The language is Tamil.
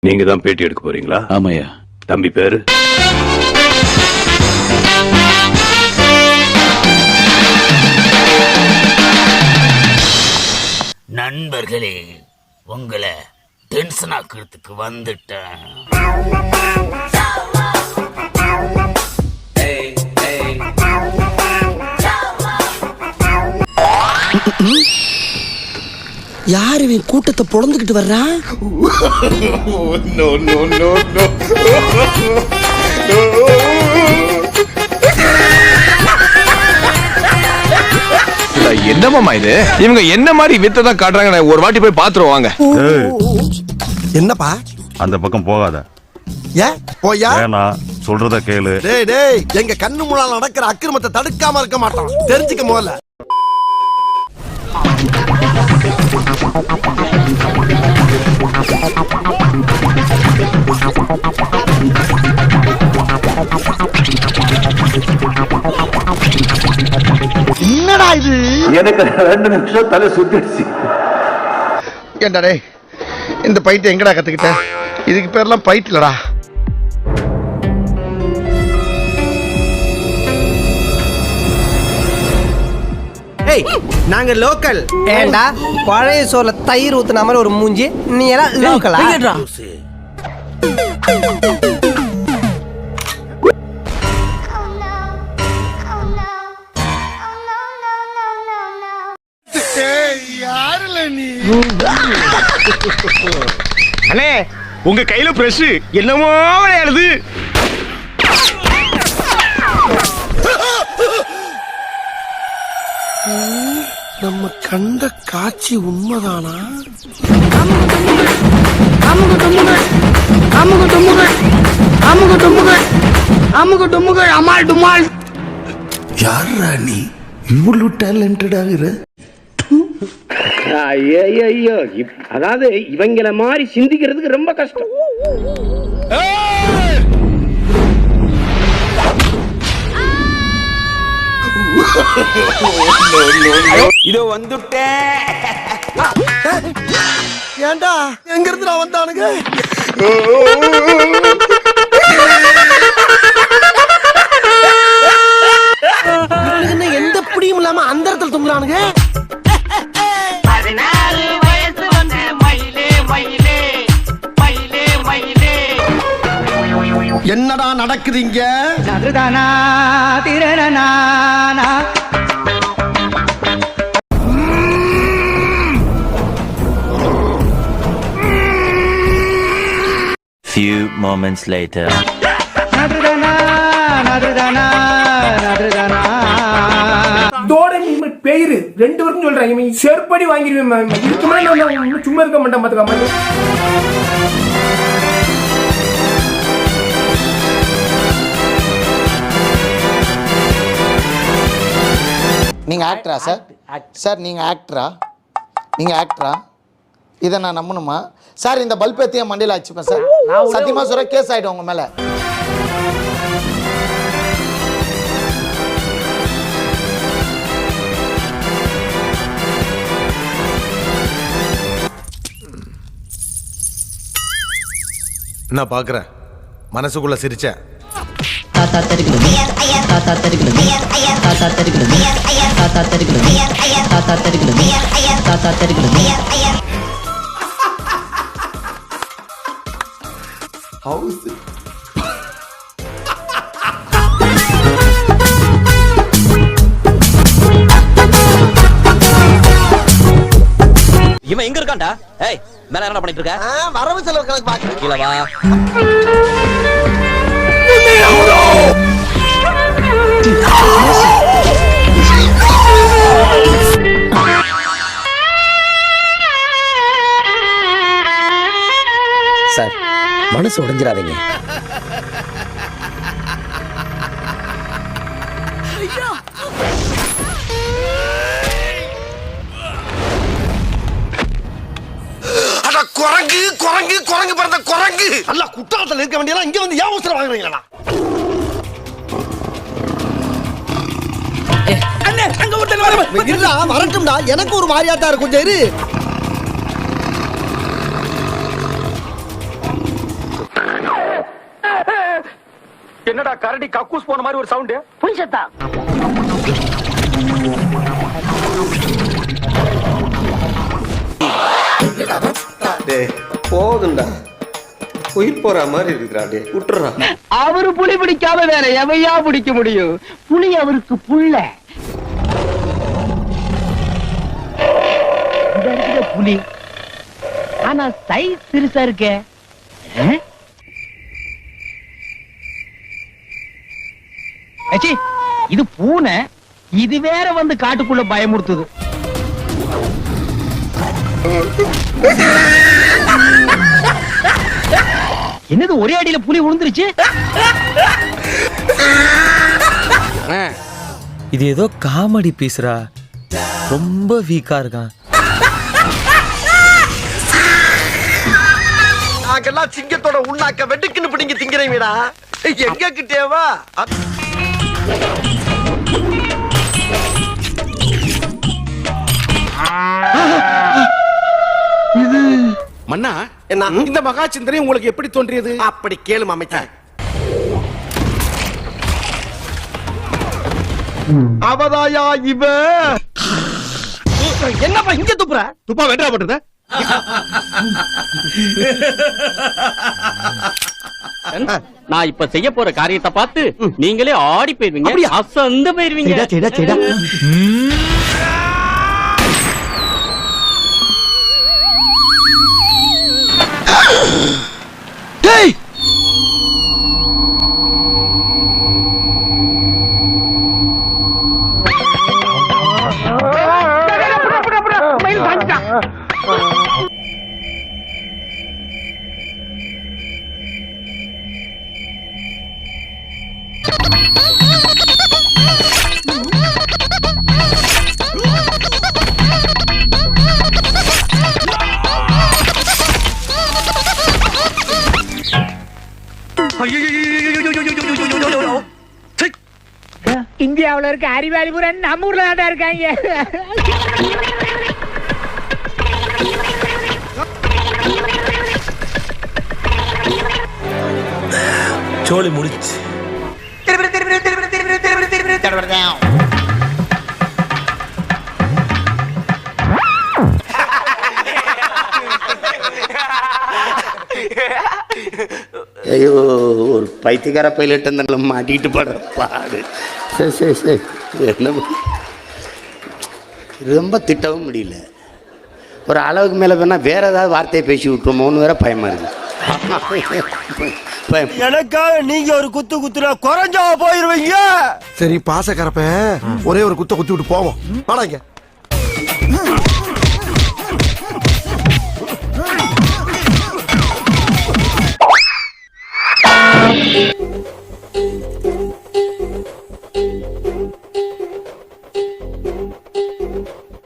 நீங்க தான் பேட்டி எடுக்க போறீங்களா? ஆமாய்யா. தம்பி பேரு? நண்பர்களே, உங்களை டென்ஷன் ஆக்கிறதுக்கு வந்துட்டேன். யாரு இவன் கூட்டத்தை பொழந்துகிட்டு வர்றான்? என்னமாமா இது? இவங்க என்ன மாதிரி வித்ததான் காட்டுறாங்க. ஒரு வாட்டி போய் பாத்துருவாங்க. என்னப்பா? அந்த பக்கம் போகாத. ஏன் போயா? வேணா, சொல்றத கேளு. டேய் டேய், எங்க கண்ணு முன்னால நடக்கிற அக்கிரமத்தை தடுக்காம இருக்க மாட்டான். தெரிஞ்சுக்க முதல்ல. என்னடா இது? எனக்கு 2 நிமிஷம் தலை சுத்திடுச்சு. ஏண்டா டேய், இந்த பைத்தியம் எங்கடா கத்துக்கிட்ட? இதுக்கு பேர்லாம் பைட் இல்லடா. நாங்க லோக்கல். ஏண்டா பழைய சோறுல தயிர் ஊத்துன மாதிரி ஒரு மூஞ்சி, நீ எல்லாம் லோக்கலா? அண்ணே, உங்க கையில பிரஷ் என்னமோ விளையாடுது. நம்ம கண்ட காட்சி உண்மைதானா? யாரா நீ இவ்வளவு டேலண்டட் ஆகுற? ஐயோ, அதாவது இவங்கள மாதிரி சிந்திக்கிறதுக்கு ரொம்ப கஷ்டம். இதோ வந்துட்டேன். ஏண்டா எங்க இருந்து நான் வந்தானுங்க? எந்த பிடியும் இல்லாம அந்த இடத்துல தொங்குறானுங்க. என்னடா நடக்குதுங்க? Few moments later. பேரு 2 வரைக்கும் சொல்றாங்க. செருப்படி வாங்கிடுவேன். சும்மா இருக்க மாட்டேன் பாத்துக்காம. நீங்க ஆக்டரா சார்? சார் நீங்க ஆக்டரா? நீங்க ஆக்டரா? இதை நான் நம்பணுமா சார்? இந்த பல்ப் எத்திய மண்டியில் வச்சுப்பேன் சார். சத்தியமா சொல்ற, கேஸ் ஆயிடும் உங்க மேல. என்ன பாக்குறேன்? மனசுக்குள்ள சிரிச்சேன். இவன் எங்க இருக்கான்டா? ஏய், மேல என்ன பண்ணிட்டு இருக்க? வரவு செலவு கணக்கு பாக்குறேன். கீழ வா. சார், மனசு உடைஞ்சிடாதீங்க. குரங்கு குரங்கு குரங்கு பிறந்த குரங்கு. அல்ல குற்றாலத்தில் இருக்க வேண்டியதா இங்க வந்து ஏன் அவசரம் வாங்குறீங்களா? வரட்டும்டா, எனக்கு ஒரு மாதிரியா தான் இருக்கும். என்னடா கரடி கக்கூஸ் போன மாதிரி ஒரு சவுண்ட் புரிச்சத்தா போதுண்டா உயிர் போற மாதிரி இருக்குடா டே விட்டுறா. அவரு புலி பிடிக்காம வேற எவையா பிடிக்க முடியும்? புலி அவருக்கு புள்ள இந்த இருக்கிற புலி ஆனா சைஸ் சிறுசா இருக்கே. இது பூனை, இது வேற வந்து காட்டுக்குள்ள பயமுறுத்துது. என்னது ஒரே அடியில புலி விழுந்துருச்சு? இது ஏதோ காமெடி பீஸ்ரா, ரொம்ப வீக்கா இருக்கான். நாங்கெல்லாம் சிங்கத்தோட உண்ணாக்க வெட்டுக்குன்னு பிடிங்க திங்கிறீங்கடா. எங்க கிட்டேவா மன்னா என்ன இந்த மகா சிந்தனை உங்களுக்கு எப்படி தோன்றியது? அப்படி கேளும் அமைச்சர். அவதாயா இவ என்னப்பா இங்க துப்புற? துப்பா வென்றா பண்றத நான் இப்ப செய்ய போற காரியத்தை பார்த்து நீங்களே ஆடி போயிருவீங்க, அசந்து போயிருவீங்க. இந்தியாவுல இருக்க அறிவாளி பூரா நம்ம ஊர்ல தான் இருக்காங்க. சோலி முடிச்சு. ஐயோ, ஒரு பைத்தியக்கார பைலட் அந்த மாட்டிட்டு படுற பாடு. சரி சரி சரி, என்ன ரொம்ப திட்டவும் முடியல. ஒரு அளவுக்கு மேலே வேணா வேற ஏதாவது வார்த்தையை பேசி விட்டுருமோன்னு வேற பயமா இருக்கு. எனக்காக நீங்க ஒரு குத்து குத்துனா குறைஞ்சா போயிருவீங்க. சரி பாசக்கரப்ப ஒரே ஒரு குத்த குத்தி விட்டு போவோம். வாடாங்க.